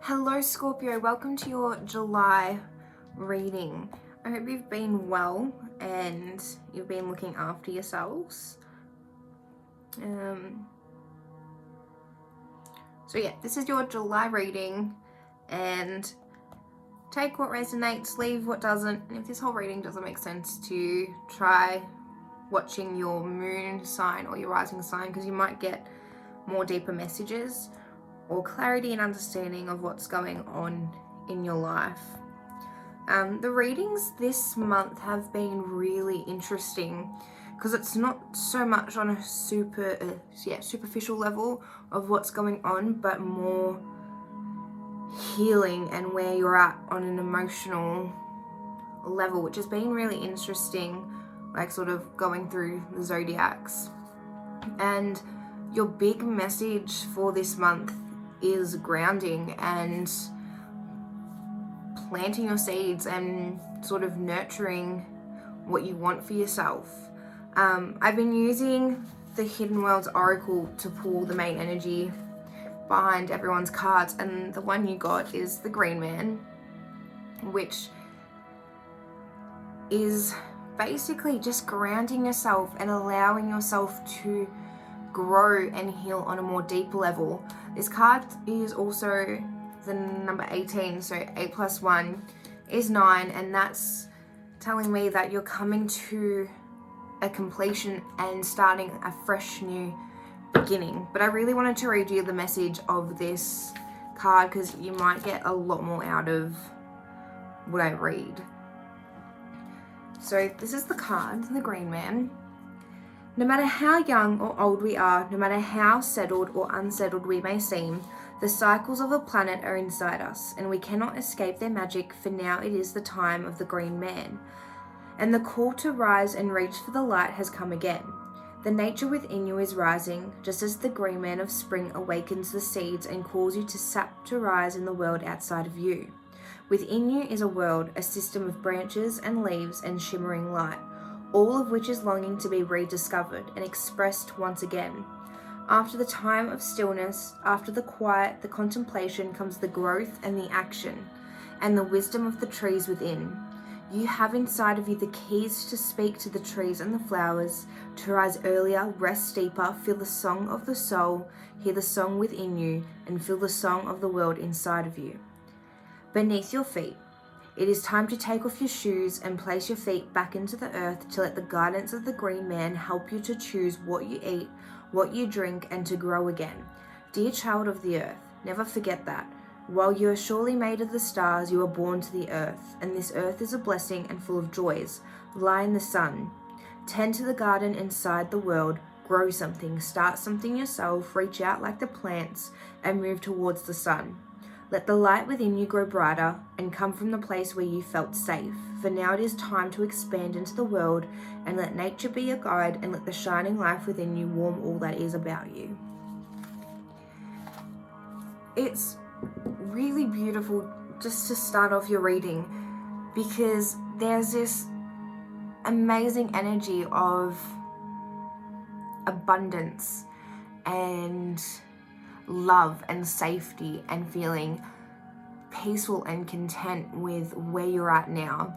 Hello Scorpio, welcome to your July reading. I hope you've been well and you've been looking after yourselves. So yeah, this is your July reading, and take what resonates, leave what doesn't. And if this whole reading doesn't make sense to you, try watching your moon sign or your rising sign, because you might get more deeper messages or clarity and understanding of what's going on in your life. The readings this month have been really interesting because it's not so much on a superficial level of what's going on, but more healing and where you're at on an emotional level, which has been really interesting, like sort of going through the zodiacs. And your big message for this month is grounding and planting your seeds and sort of nurturing what you want for yourself. I've been using the Hidden Worlds Oracle to pull the main energy behind everyone's cards, and the one you got is the Green Man, which is basically just grounding yourself and allowing yourself to grow and heal on a more deep level. This card is also the number 18, so 8 plus 1 is 9, and that's telling me that you're coming to a completion and starting a fresh new beginning. But I really wanted to read you the message of this card because you might get a lot more out of what I read. So this is the card, the Green Man. No matter how young or old we are, no matter how settled or unsettled we may seem, the cycles of a planet are inside us, and we cannot escape their magic, for now it is the time of the Green Man. And the call to rise and reach for the light has come again. The nature within you is rising, just as the Green Man of spring awakens the seeds and calls you to sap to rise in the world outside of you. Within you is a world, a system of branches and leaves and shimmering light, all of which is longing to be rediscovered and expressed once again. After the time of stillness, after the quiet, the contemplation, comes the growth and the action, and the wisdom of the trees within. You have inside of you the keys to speak to the trees and the flowers, to rise earlier, rest deeper, feel the song of the soul, hear the song within you, and feel the song of the world inside of you. Beneath your feet, it is time to take off your shoes and place your feet back into the earth, to let the guidance of the Green Man help you to choose what you eat, what you drink, and to grow again. Dear child of the earth, never forget that. While you are surely made of the stars, you are born to the earth, and this earth is a blessing and full of joys. Lie in the sun. Tend to the garden inside the world. Grow something, start something yourself, reach out like the plants, and move towards the sun. Let the light within you grow brighter and come from the place where you felt safe, for now it is time to expand into the world, and let nature be your guide, and let the shining life within you warm all that is about you. It's really beautiful just to start off your reading, because there's this amazing energy of abundance and love and safety and feeling peaceful and content with where you're at now.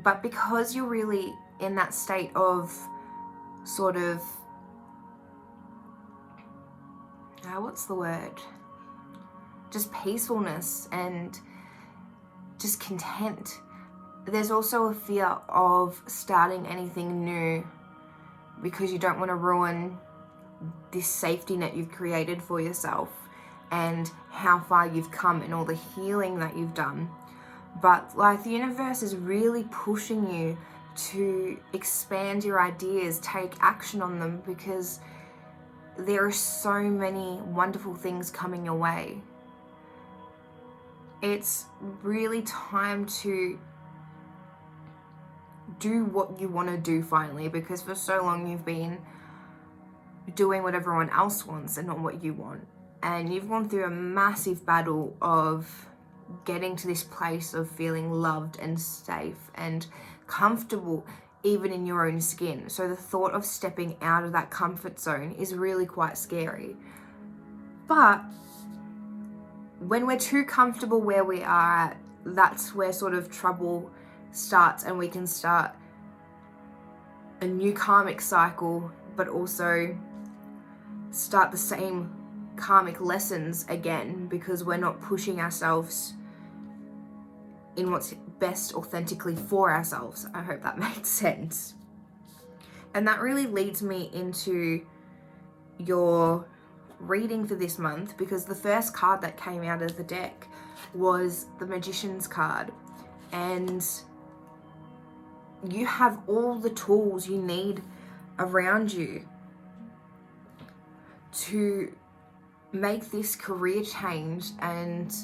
But because you're really in that state of sort of, what's the word? Just peacefulness and just content. There's also a fear of starting anything new because you don't want to ruin this safety net you've created for yourself and how far you've come and all the healing that you've done. But like, the universe is really pushing you to expand your ideas, take action on them, because there are so many wonderful things coming your way. It's really time to do what you want to do finally, because for so long you've been doing what everyone else wants and not what you want. And you've gone through a massive battle of getting to this place of feeling loved and safe and comfortable even in your own skin. So the thought of stepping out of that comfort zone is really quite scary. But when we're too comfortable where we are at, that's where sort of trouble starts, and we can start a new karmic cycle, but also start the same karmic lessons again, because we're not pushing ourselves in what's best authentically for ourselves. I hope that makes sense. And that really leads me into your reading for this month, because the first card that came out of the deck was the Magician's card, and you have all the tools you need around you to make this career change and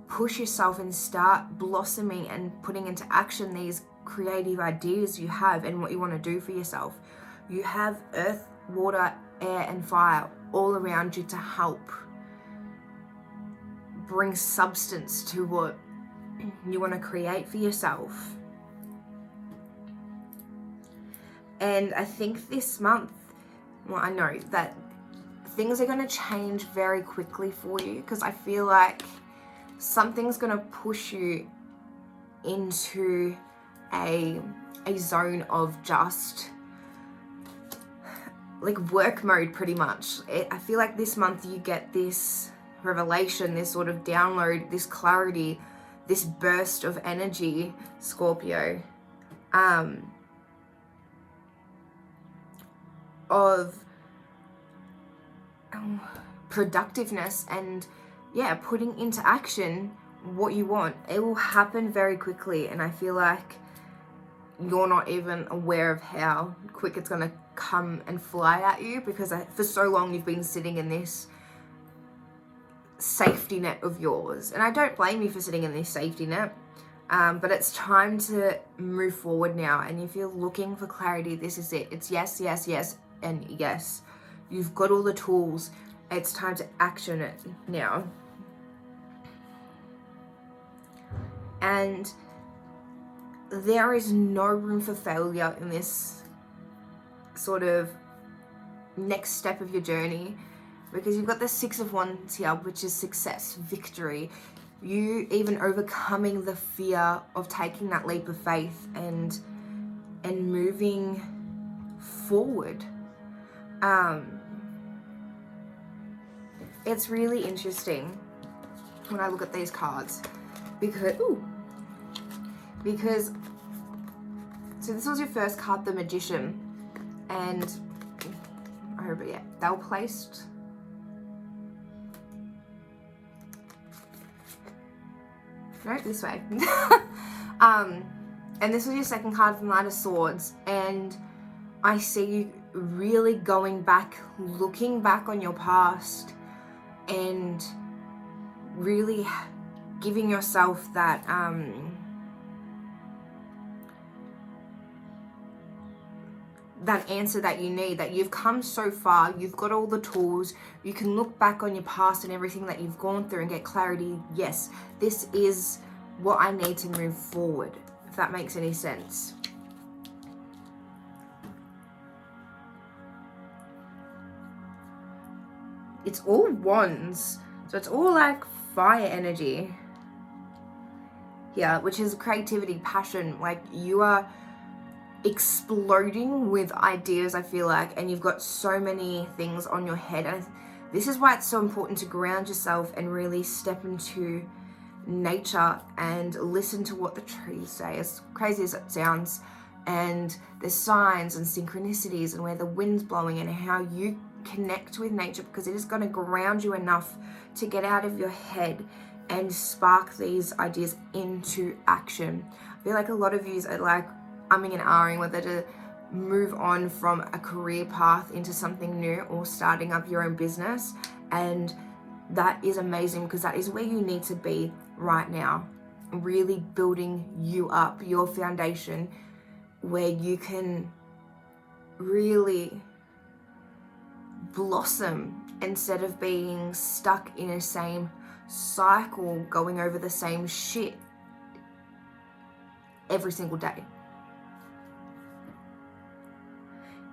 push yourself and start blossoming and putting into action these creative ideas you have and what you want to do for yourself. You have earth, water, air, and fire all around you to help bring substance to what you want to create for yourself. And I think this month, well, I know that things are going to change very quickly for you, because I feel like something's going to push you into a zone of just like work mode, pretty much. I feel like this month you get this revelation, this sort of download, this clarity, this burst of energy, Scorpio, of productiveness and putting into action what you want. It will happen very quickly, and I feel like you're not even aware of how quick it's going to come and fly at you, because for so long you've been sitting in this safety net of yours. And I don't blame you for sitting in this safety net, but it's time to move forward now. And if you're looking for clarity, this is it. It's yes, yes, yes, and yes. You've got all the tools. It's time to action it now. And there is no room for failure in this sort of next step of your journey, because you've got the Six of Wands here, which is success, victory. You even overcoming the fear of taking that leap of faith and moving forward. It's really interesting when I look at these cards, because so this was your first card, the Magician, and they were placed this way. And this was your second card from Knight of Swords, and I see you really going back, looking back on your past, and really giving yourself that that answer that you need, that you've come so far, you've got all the tools, you can look back on your past and everything that you've gone through and get clarity. Yes, this is what I need to move forward, if that makes any sense. It's all wands, so it's all like fire energy here, which is creativity, passion. Like, you are exploding with ideas, I feel like, and you've got so many things on your head. And this is why it's so important to ground yourself and really step into nature and listen to what the trees say, as crazy as it sounds, and the signs and synchronicities and where the wind's blowing and how you connect with nature, because it is going to ground you enough to get out of your head and spark these ideas into action. I feel like a lot of you are like umming and ahhing whether to move on from a career path into something new or starting up your own business, and that is amazing, because that is where you need to be right now, really building you up, your foundation, where you can really blossom instead of being stuck in a same cycle, going over the same shit every single day.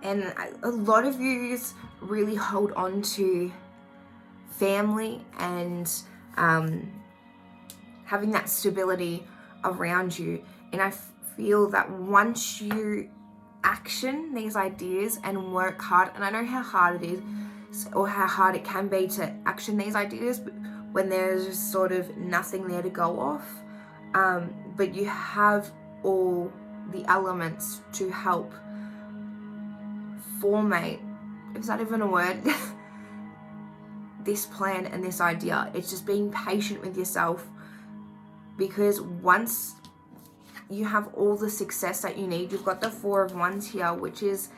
And a lot of you really hold on to family and having that stability around you. And I feel that once you action these ideas and work hard, and I know how hard it is, or how hard it can be to action these ideas when there's sort of nothing there to go off, but you have all the elements to help formate, is that even a word? This plan and this idea. It's just being patient with yourself, because once you have all the success that you need, you've got the Four of Wands here, which is,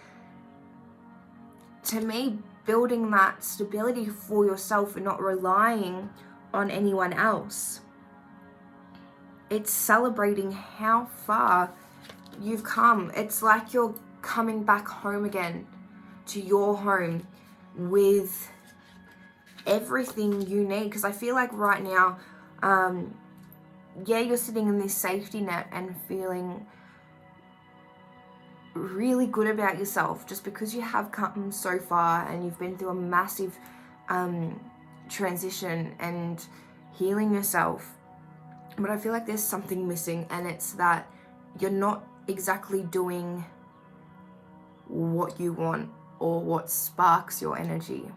to me, building that stability for yourself and not relying on anyone else. It's celebrating how far you've come. It's like you're coming back home again, to your home, with everything you need. Because I feel like right now, you're sitting in this safety net and feeling really good about yourself, just because you have come so far and you've been through a massive transition and healing yourself. But I feel like there's something missing, and it's that you're not exactly doing what you want or what sparks your energy.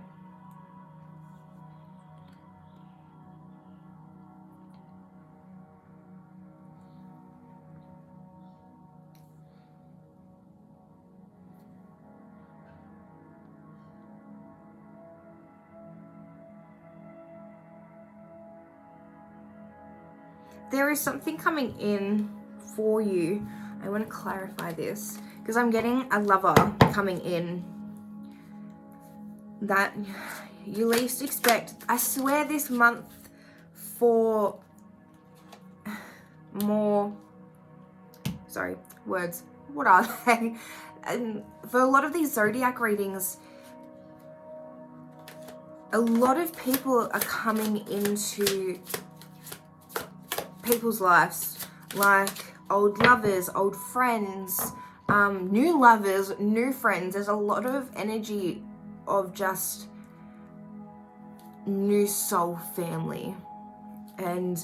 There is something coming in for you. I want to clarify this, because I'm getting a lover coming in that you least expect. I swear this month, for more, sorry, words, what are they? And for a lot of these zodiac readings, a lot of people are coming into people's lives, like old lovers, old friends, new lovers, new friends. There's a lot of energy of just new soul family, and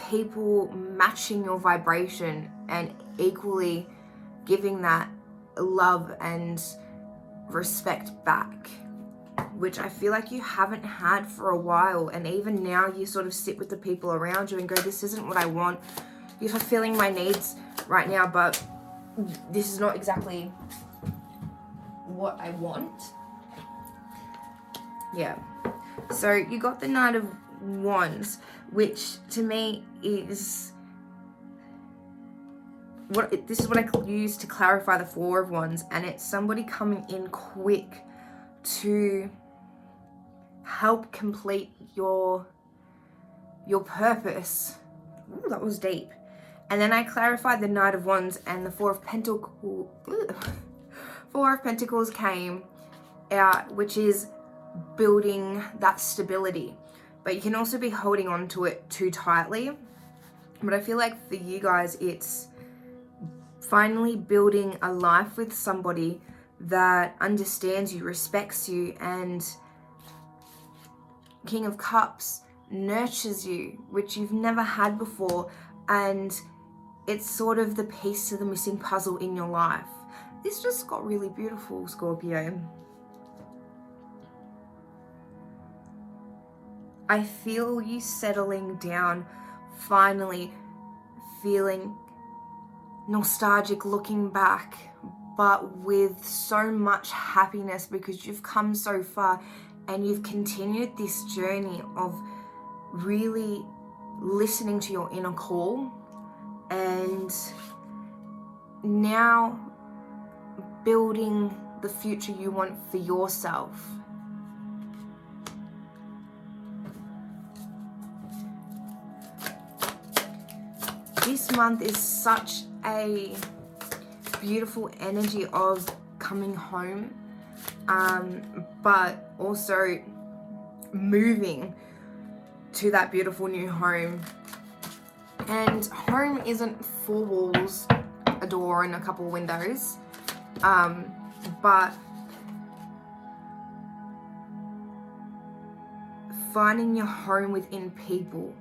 people matching your vibration and equally giving that love and respect back, which I feel like you haven't had for a while. And even now you sort of sit with the people around you and go, this isn't what I want. You're fulfilling my needs right now, but this is not exactly what I want. Yeah. So you got the Knight of Wands, which to me is this is what I use to clarify the Four of Wands, and it's somebody coming in quick to help complete your purpose. Ooh, that was deep. And then I clarified the Knight of Wands, and the Four of Pentacles came out, which is building that stability. But you can also be holding on to it too tightly. But I feel like for you guys, it's finally building a life with somebody that understands you, respects you, and King of Cups nurtures you, which you've never had before, and it's sort of the piece to the missing puzzle in your life. This just got really beautiful, Scorpio. I feel you settling down, finally feeling nostalgic, looking back, but with so much happiness, because you've come so far and you've continued this journey of really listening to your inner call, and now building the future you want for yourself. This month is such a beautiful energy of coming home, but also moving to that beautiful new home. And home isn't four walls, a door and a couple of windows, but finding your home within people.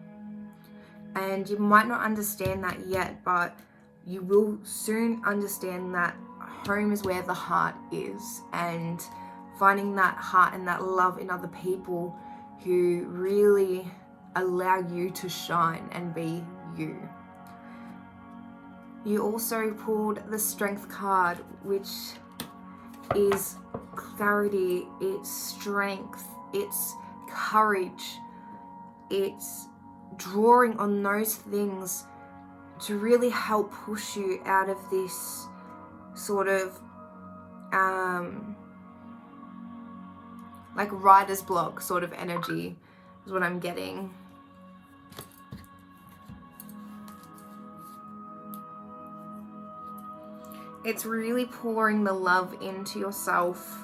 And you might not understand that yet, but you will soon understand that home is where the heart is, and finding that heart and that love in other people who really allow you to shine and be you. You also pulled the Strength card, which is clarity, it's strength, it's courage, it's drawing on those things to really help push you out of this sort of like writer's block sort of energy is what I'm getting. It's really pouring the love into yourself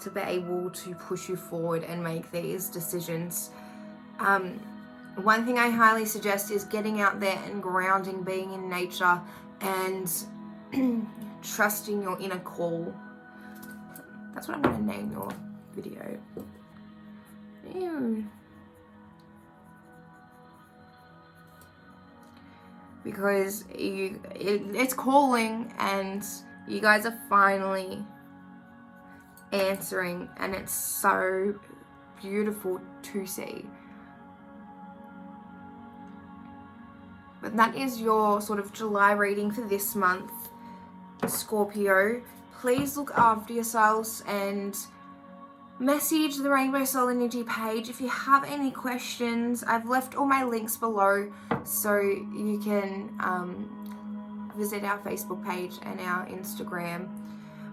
to be able to push you forward and make these decisions. One thing I highly suggest is getting out there and grounding, being in nature, and trusting your inner call. That's what I'm going to name your video. Ew. Because it's calling, and you guys are finally answering, and it's so beautiful to see. But that is your sort of July reading for this month, Scorpio. Please look after yourselves and message the Rainbow Soul Energy page if you have any questions. I've left all my links below, so you can visit our Facebook page and our Instagram.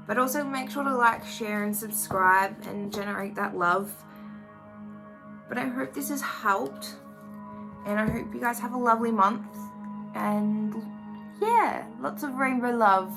But also make sure to like, share and subscribe and generate that love. But I hope this has helped, and I hope you guys have a lovely month, and yeah, lots of rainbow love.